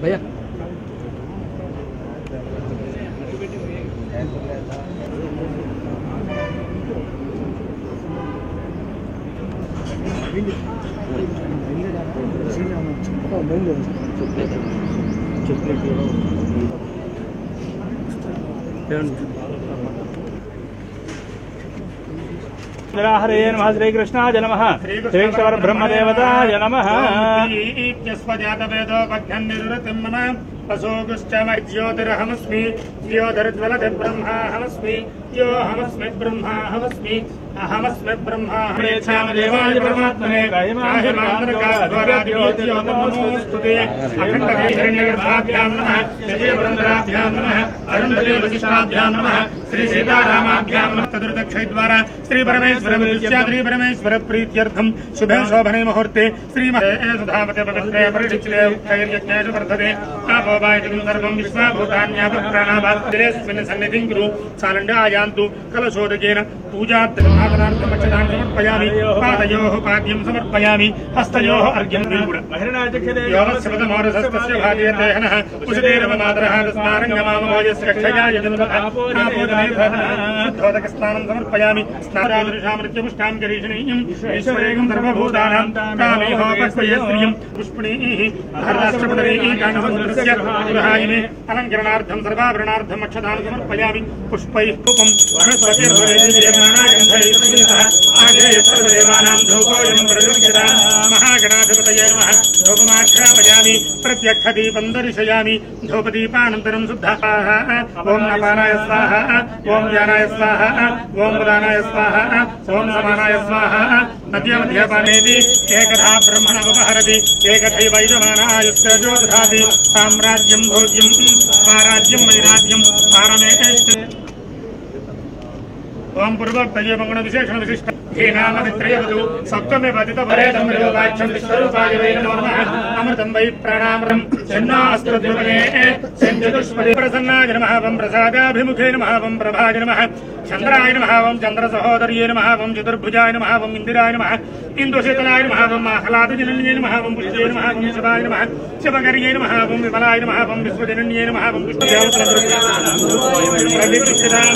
भैया हरे नमः श्री कृष्णाय नमः श्रीश्वर ब्रह्मदेवताय नमः पशोगुश्चमज्योतिरहमस्मि ज्योतिर्ज्वलति ब्रह्माहमस्मि योऽहमस्मि ब्रह्माहमस्मि अहमस्मि ब्रह्मा देवाय परमात्मने गायमान्तरकाद्वारादिज्योतिर्नमोऽस्तुते अखण्डहिरण्यगर्भाभ्यां नमः विजयवृन्दराभ्यां नमः अरुन्धतीवशिष्टाभ्यां नमः श्री सीतारामाभ्यां नमः तदुर्दक्षद्वारा श्री परमेश्वर प्रीत्यर्थं शुभे शोभने मुहूर्ते श्रीमते पवित्रे परिचिले उक्तैर्यज्ञेषु वर्धते आपोवायतिं सर्वं विश्वाभूतान्यापप्राणाभास्मिन् सन्निधिं कुरु सालण्डायान्तु कलशोदकेन पूजार्थमक्षदान् समर्पयामि पादयोः पाद्यं समर्पयामि हस्तयोः अर्घ्यं योगस्यपदमोरसस्तस्य भागीयते हनः उषितेन मातरः तस्मारङ्गमामभोजस्य क्षयाय शुद्धोदकस्नानं समर्पयामि स्नानादृशामृत्यपुष्टां गरीषणीयम् ईश्वरेकं सर्वभूतानां कामेहोपस्वयस्त्रियं पुष्पिणीः धर्राष्ट्रपदरीः काण्डसमुद्रस्य गृहायिने अलङ्करणार्थं सर्वाभरणार्थम् अक्षतान् समर्पयामि पुष्पैः पुपं सर्वदेवानां धूपोऽयं प्रयुज्यते महागणाधिपतये नमः धूपमाघ्रापयामि प्रत्यक्षदीपं दर्शयामि धूपदीपानन्तरं शुद्धः ॐ नपानाय स्वाहा ॐ ज्ञानाय स्वाहा ॐ उदानाय स्वाहा ॐ समानाय स्वाहा नद्यमध्यपानेति एकधा ब्रह्मणमुपहरति एकथैव यजमानायुष्टजो दधाति साम्राज्यं भोज्यं स्वाराज्यं वैराज्यं पारमेष्टि ओम पूर्वोक्तये मंगल विशेषण विशिष्ट धेनामवित्रयवतु सप्तमे पतित भरेतं योगाक्षं विश्वरूपाय वै नमः अमृतं वै प्राणामृतं छन्नास्त्रद्रुवने संजतुष्पदे प्रसन्नाय नमः वं प्रसादाभिमुखे नमः वं प्रभाय नमः चंद्राय नमः वं चंद्रसहोदर्ये नमः वं चतुर्भुजाय नमः वं इंदिराय नमः इंदुशीतलाय नमः वं आह्लादजनन्ये नमः वं पुष्टे नमः ज्ञेशवाय नमः शिवकर्ये नमः वं विमलाय नमः वं विश्वजनन्ये नमः वं पुष्टयावतनमृतां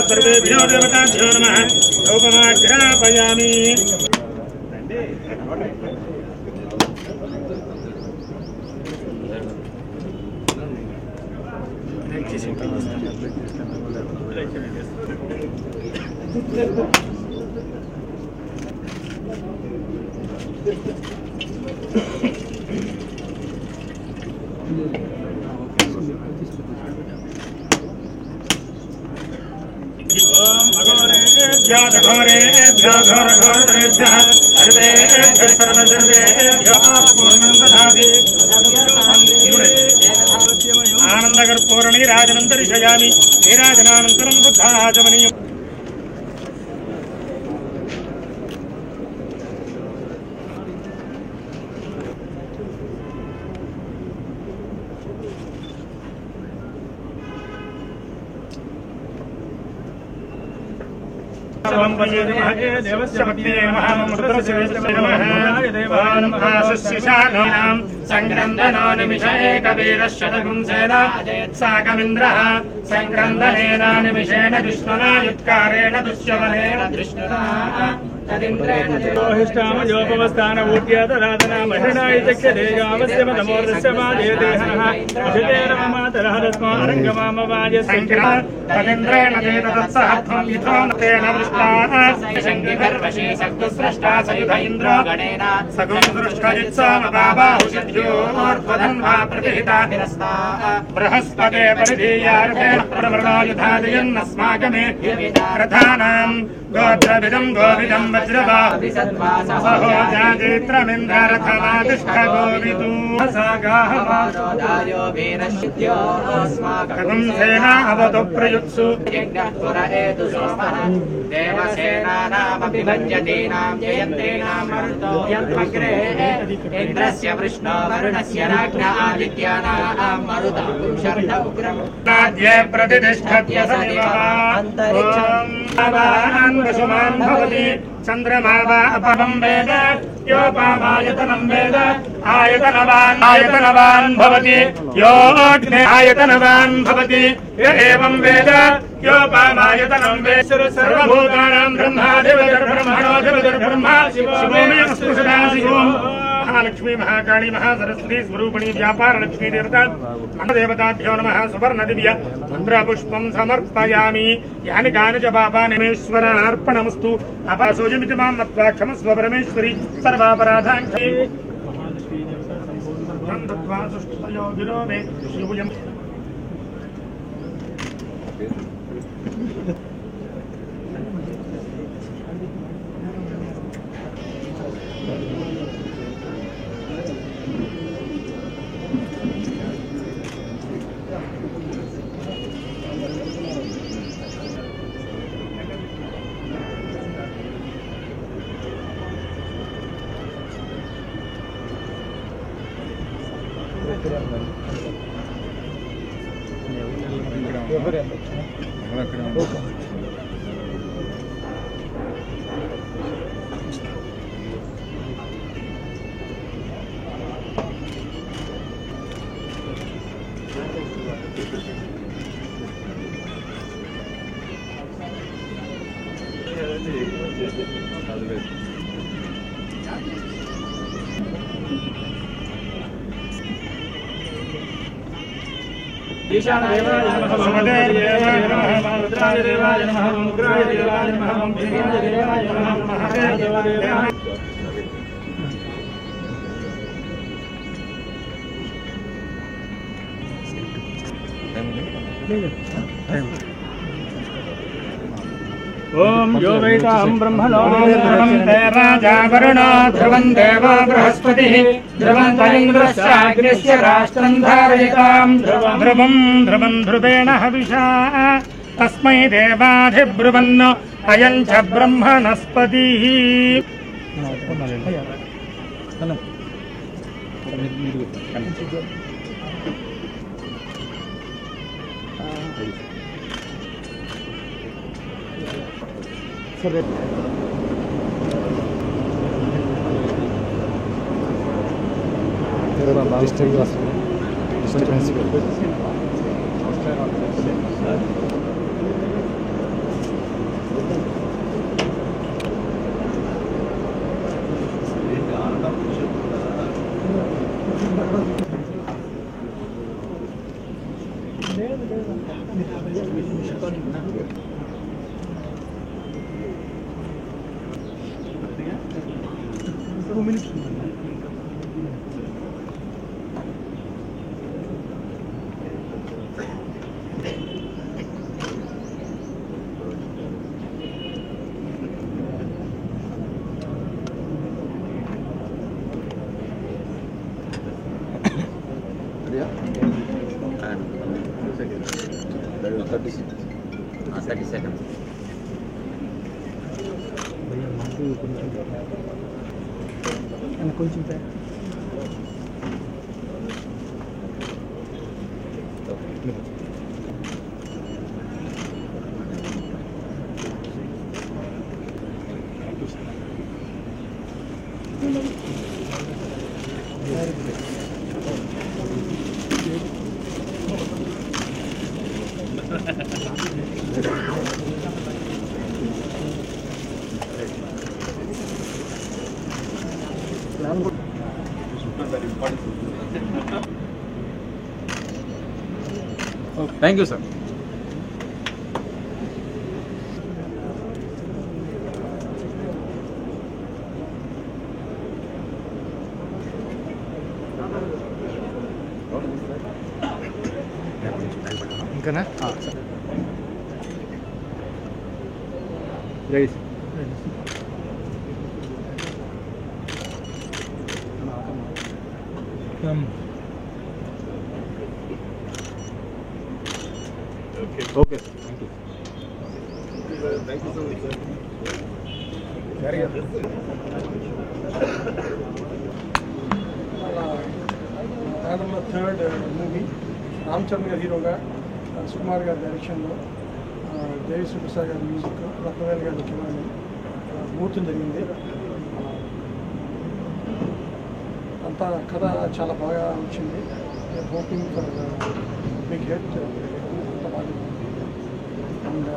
सर्वेभ्यो देवताभ्यो नमः धूपमाघ्रापयामि आनंदकर्पूरणी राजनंतरिषयामि नीराजनानन्तरं शुद्धाचमनीयम् देवस्य भक्ते नमः रुद्रस्य नमः देवानां आशिष्यशानां संक्रन्दनो निमिष एकवीरशतगुंसेन साकमिन्द्रः संक्रन्दनेन निमिषेण दुष्मना युत्कारेण दुष्यबलेन दृष्टना तदिन्द्रेणोहिष्टामयोपवस्थानभूत्यादराधना महिणाय चक्ष्यते यावस्य मदमोर्दस्य मादेते हनः उषितेन ममातरः तस्मारङ्गमामवाय संक्रः तदिन्द्रेण देतत्सहत्वं यथो तेन वृष्टाः शङ्किभर्वशे सग्दुस्रष्टा सयुध इन्द्रो गणेन सगुं दृष्टजित्सामबाबाहुषध्योर्ध्वधन्वा प्रतिहिता निरस्ताः बृहस्पते परिधीयार्भेण प्रवृणायुधादयन्नस्माकमे रथानां गोत्रविदं गोविदं वज्रबाहुभिसत्त्वासहोजागेत्रमिन्द्ररथमातिष्ठ गोविदू सागाः वारोदार्यो वीरश्चित्यो अस्माकं सेना अवतु प्रयुत्सु यज्ञपुर एतु सोमः देवसेनानामपि भज्यतीनां जयन्तीनां मरुतो यन्मग्रे इन्द्रस्य वृष्णो वरुणस्य राज्ञ आदित्यानां मरुतं शर्ध उग्रम् नाद्ये प्रतिष्ठत्य सदिवः अन्तरिक्षं वसुमान् भवति चंद्रमा वा अपमं वेद योपामायतनं वेद आयतनवान् भवति योऽग्ने आयतनवान् भवति य एवं वेद योपामायतनं वेद सर्वभूतानां ब्रह्माधिपतिर्ब्रह्मणोऽधिपतिर्ब्रह्मा शिवो मे अस्तु सदा शिवम् महालक्ष्मी महाकाली महासरस्वती स्वरूपिणी व्यापार लक्ष्मी देवता देवताभ्यो नमः सुवर्ण दिव्य मंत्रपुष्पं समर्पयामि यानि कानि च पापानि परमेश्वरार्पणमस्तु अपासोऽयमिति मां मत्वा क्षमस्व परमेश्वरी सर्वापराधान् दत्त्वा सुष्ठुतयो गिरो मे शिवयम् ईशानदेवाय नमः समदेवाय नमः रुद्रादेवाय नमः उग्रादेवाय नमः भीमादेवाय नमः महादेवाय नमः ओम यो वैताहं ब्रह्मणो ध्रुवं ते राजा वरुणो ध्रुवं देवो बृहस्पतिः ध्रुवं तैन्द्रश्चाग्निश्च राष्ट्रं धारयतां ध्रुवं ध्रुवेण हविषा तस्मै देवाधिब्रुवन् अयं च ब्रह्मणस्पतिः Thank you, sir. ఇంకనా Ready. Okay, sir. Thank you. Thank you so much, sir. Third movie Ram Charan గారి హీరోగా సుకుమార్ గారి డైరెక్షన్లో దేవిశ్రీ ప్రసాద్ గారి మ్యూజిక్ రత్నవేల్ గారి ముఖ్యమైన ముహూర్తం జరిగింది. అంతా కథ చాలా బాగా వచ్చింది. Hoping for big hit. And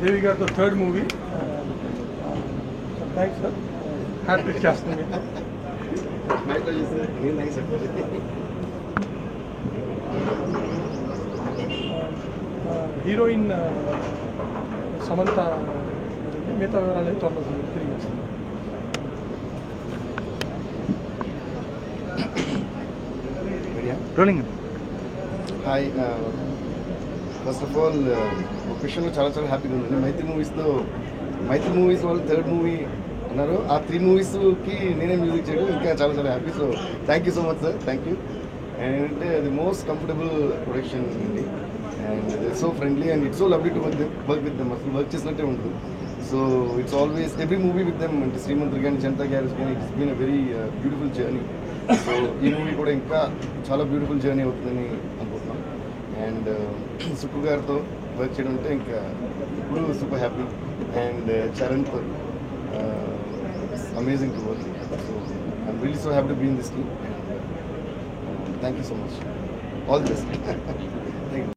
Devi గారితో third movie. Thanks sir. Hat trick చేస్తుంది. హీరోయిన్ సమంత, మిగతా వివరాలు త్వరలో తిరిగి వస్తుంది. Rolling. Hi, first of all ఒక విషయంలో చాలా చాలా హ్యాపీగా ఉంది. మైత్రి మూవీస్ వాళ్ళు థర్డ్ మూవీ అన్నారు. ఆ 3 మూవీస్కి నేనే మ్యూజిక్ చేయడం ఇంకా చాలా చాలా happy. So thank you so much sir, thank you. And ఏంటంటే అది మోస్ట్ కంఫర్టబుల్ ప్రొడక్షన్ అండి. And so friendly and it's so lovely to work with them. అసలు వర్క్ చేసినట్టే ఉంటుంది. So it's always every movie with them. అంటే శ్రీమంతులు కానీ, Janatha Garage కానీ, it's been a very beautiful journey. So ఈ మూవీ కూడా ఇంకా చాలా బ్యూటిఫుల్ జర్నీ అవుతుందని అనుకుంటున్నాం. అండ్ సుక్కు గారితో వర్క్ చేయడం అంటే ఇంకా ఇప్పుడు సూపర్ హ్యాపీ. అండ్ చరణ్తో amazing to work. So I'm really so happy to be in this team. Thank you so much. All the best.